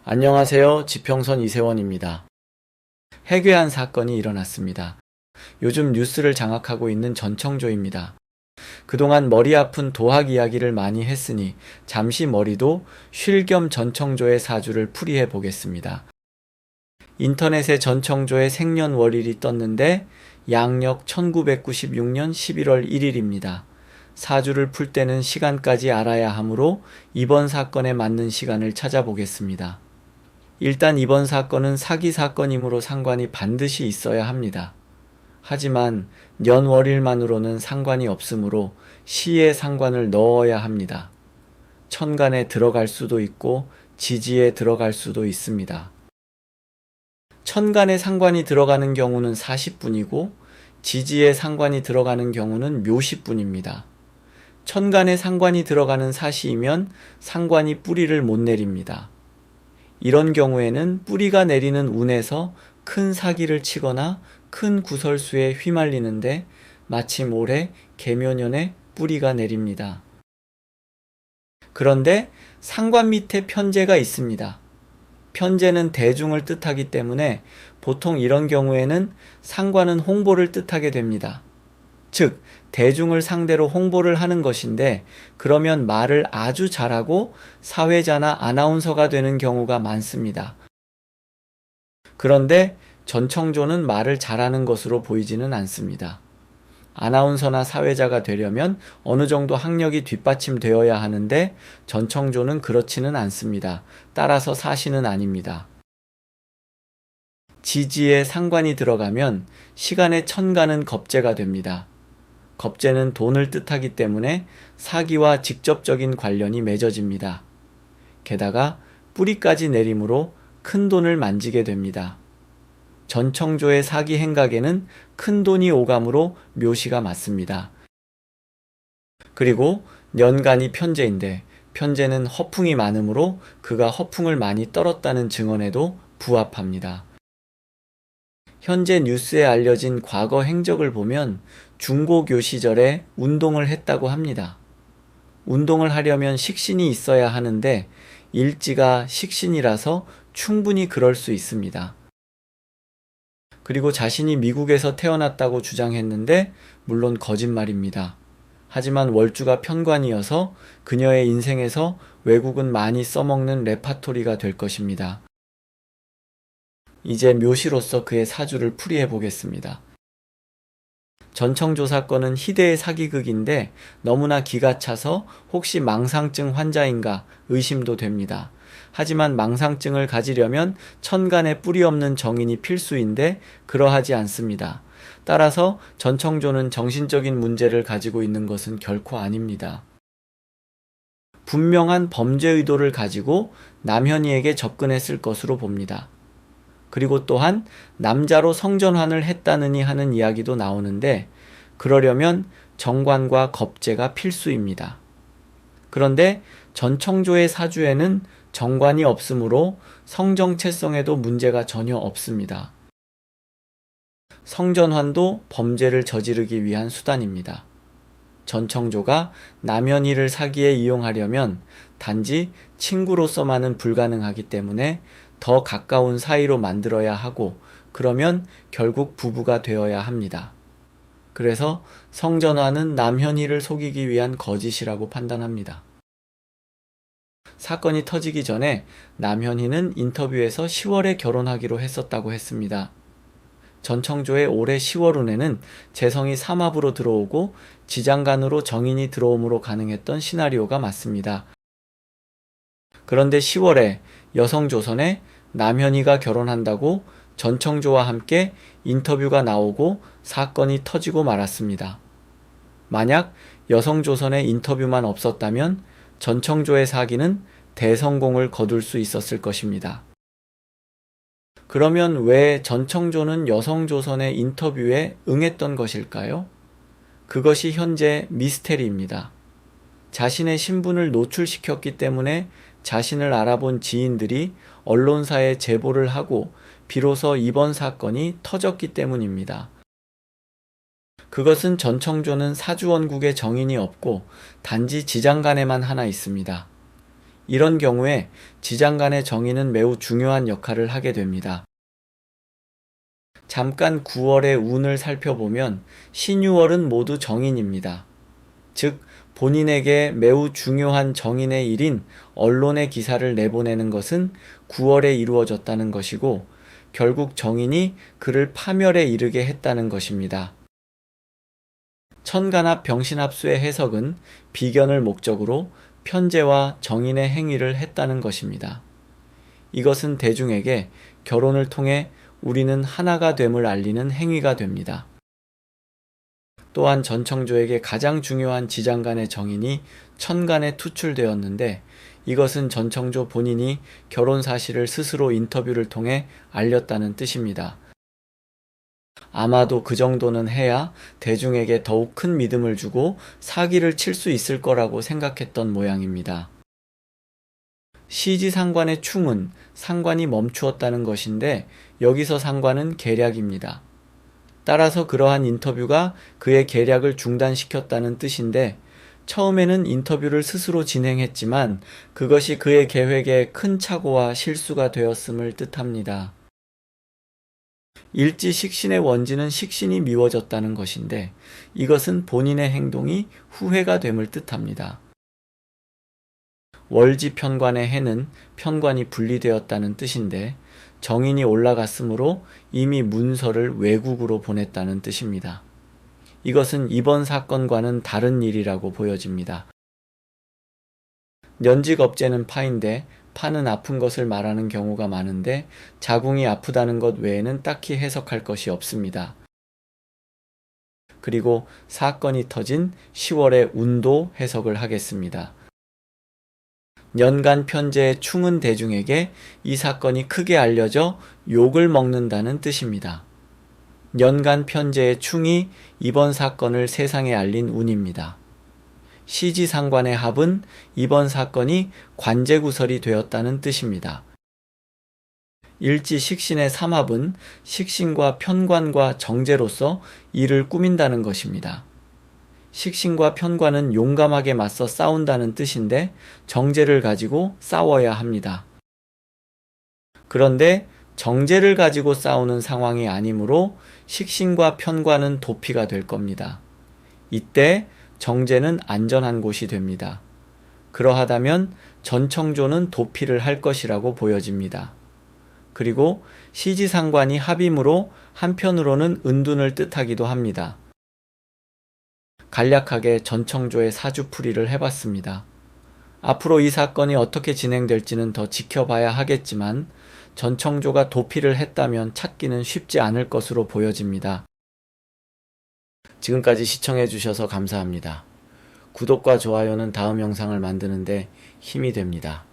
안녕하세요. 지평선 이세원입니다. 해괴한 사건이 일어났습니다. 요즘 뉴스를 장악하고 있는 전청조입니다. 그동안 머리 아픈 도학 이야기를 많이 했으니 잠시 머리도 쉴 겸 전청조의 사주를 풀이해 보겠습니다. 인터넷에 전청조의 생년월일이 떴는데 양력 1996년 11월 1일입니다. 사주를 풀 때는 시간까지 알아야 하므로 이번 사건에 맞는 시간을 찾아보겠습니다. 일단 이번 사건은 사기 사건이므로 상관이 반드시 있어야 합니다. 하지만 년월일만으로는 상관이 없으므로 시에 상관을 넣어야 합니다. 천간에 들어갈 수도 있고 지지에 들어갈 수도 있습니다. 천간에 상관이 들어가는 경우는 40분이고 지지에 상관이 들어가는 경우는 묘시분입니다. 천간에 상관이 들어가는 사시이면 상관이 뿌리를 못 내립니다. 이런 경우에는 뿌리가 내리는 운에서 큰 사기를 치거나 큰 구설수에 휘말리는데 마침 올해 계묘년에 뿌리가 내립니다. 그런데 상관 밑에 편재가 있습니다. 편재는 대중을 뜻하기 때문에 보통 이런 경우에는 상관은 홍보를 뜻하게 됩니다. 즉, 대중을 상대로 홍보를 하는 것인데 그러면 말을 아주 잘하고 사회자나 아나운서가 되는 경우가 많습니다. 그런데 전청조는 말을 잘하는 것으로 보이지는 않습니다. 아나운서나 사회자가 되려면 어느 정도 학력이 뒷받침되어야 하는데 전청조는 그렇지는 않습니다. 따라서 사시는 아닙니다. 지지에 상관이 들어가면 시간의 천간은 겁재가 됩니다. 겁재는 돈을 뜻하기 때문에 사기와 직접적인 관련이 맺어집니다. 게다가 뿌리까지 내림으로 큰 돈을 만지게 됩니다. 전청조의 사기 행각에는 큰 돈이 오감으로 묘시가 맞습니다. 그리고 년간이 편재인데 편재는 허풍이 많으므로 그가 허풍을 많이 떨었다는 증언에도 부합합니다. 현재 뉴스에 알려진 과거 행적을 보면 중고교 시절에 운동을 했다고 합니다. 운동을 하려면 식신이 있어야 하는데 일지가 식신이라서 충분히 그럴 수 있습니다. 그리고 자신이 미국에서 태어났다고 주장했는데 물론 거짓말입니다. 하지만 월주가 편관이어서 그녀의 인생에서 외국은 많이 써먹는 레파토리가 될 것입니다. 이제 묘시로서 그의 사주를 풀이해 보겠습니다. 전청조 사건은 희대의 사기극인데 너무나 기가 차서 혹시 망상증 환자인가 의심도 됩니다. 하지만 망상증을 가지려면 천간에 뿌리 없는 정인이 필수인데 그러하지 않습니다. 따라서 전청조는 정신적인 문제를 가지고 있는 것은 결코 아닙니다. 분명한 범죄 의도를 가지고 남현이에게 접근했을 것으로 봅니다. 그리고 또한 남자로 성전환을 했다느니 하는 이야기도 나오는데 그러려면 정관과 겁재가 필수입니다. 그런데 전청조의 사주에는 정관이 없으므로 성정체성에도 문제가 전혀 없습니다. 성전환도 범죄를 저지르기 위한 수단입니다. 전청조가 남현이를 사기에 이용하려면 단지 친구로서만은 불가능하기 때문에 더 가까운 사이로 만들어야 하고 그러면 결국 부부가 되어야 합니다. 그래서 성전환은 남현이를 속이기 위한 거짓이라고 판단합니다. 사건이 터지기 전에 남현이는 인터뷰에서 10월에 결혼하기로 했었다고 했습니다. 전청조의 올해 10월 운에는 재성이 삼합으로 들어오고 지장간으로 정인이 들어옴으로 가능했던 시나리오가 맞습니다. 그런데 10월에 여성조선에 남현이가 결혼한다고 전청조와 함께 인터뷰가 나오고 사건이 터지고 말았습니다. 만약 여성조선에 인터뷰만 없었다면 전청조의 사기는 대성공을 거둘 수 있었을 것입니다. 그러면 왜 전청조는 여성조선의 인터뷰에 응했던 것일까요? 그것이 현재 미스테리입니다. 자신의 신분을 노출시켰기 때문에 자신을 알아본 지인들이 언론사에 제보를 하고 비로소 이번 사건이 터졌기 때문입니다. 그것은 전청조는 사주원국에 정인이 없고 단지 지장간에만 하나 있습니다. 이런 경우에 지장간의 정인은 매우 중요한 역할을 하게 됩니다. 잠깐 9월의 운을 살펴보면 신유월은 모두 정인입니다. 즉 본인에게 매우 중요한 정인의 일인 언론에 기사를 내보내는 것은 9월에 이루어졌다는 것이고 결국 정인이 그를 파멸에 이르게 했다는 것입니다. 천간합 병신합수의 해석은 비견을 목적으로 편재와 정인의 행위를 했다는 것입니다. 이것은 대중에게 결혼을 통해 우리는 하나가 됨을 알리는 행위가 됩니다. 또한 전청조에게 가장 중요한 지장간의 정인이 천간에 투출되었는데 이것은 전청조 본인이 결혼 사실을 스스로 인터뷰를 통해 알렸다는 뜻입니다. 아마도 그 정도는 해야 대중에게 더욱 큰 믿음을 주고 사기를 칠 수 있을 거라고 생각했던 모양입니다. 시지상관의 충은 상관이 멈추었다는 것인데 여기서 상관은 계략입니다. 따라서 그러한 인터뷰가 그의 계략을 중단시켰다는 뜻인데 처음에는 인터뷰를 스스로 진행했지만 그것이 그의 계획에 큰 착오와 실수가 되었음을 뜻합니다. 일지 식신의 원지는 식신이 미워졌다는 것인데 이것은 본인의 행동이 후회가 됨을 뜻합니다. 월지 편관의 해는 편관이 분리되었다는 뜻인데 정인이 올라갔으므로 이미 문서를 외국으로 보냈다는 뜻입니다. 이것은 이번 사건과는 다른 일이라고 보여집니다. 년직업제는 파인데 파는 아픈 것을 말하는 경우가 많은데 자궁이 아프다는 것 외에는 딱히 해석할 것이 없습니다. 그리고 사건이 터진 10월의 운도 해석을 하겠습니다. 연간 편제의 충은 대중에게 이 사건이 크게 알려져 욕을 먹는다는 뜻입니다. 연간 편제의 충이 이번 사건을 세상에 알린 운입니다. 시지상관의 합은 이번 사건이 관제구설이 되었다는 뜻입니다. 일지 식신의 삼합은 식신과 편관과 정제로서 이를 꾸민다는 것입니다. 식신과 편관은 용감하게 맞서 싸운다는 뜻인데 정제를 가지고 싸워야 합니다. 그런데 정제를 가지고 싸우는 상황이 아니므로 식신과 편관은 도피가 될 겁니다. 이때 정제는 안전한 곳이 됩니다. 그러하다면 전청조는 도피를 할 것이라고 보여집니다. 그리고 시지상관이 합임으로 한편으로는 은둔을 뜻하기도 합니다. 간략하게 전청조의 사주풀이를 해봤습니다. 앞으로 이 사건이 어떻게 진행될지는 더 지켜봐야 하겠지만 전청조가 도피를 했다면 찾기는 쉽지 않을 것으로 보여집니다. 지금까지 시청해주셔서 감사합니다. 구독과 좋아요는 다음 영상을 만드는데 힘이 됩니다.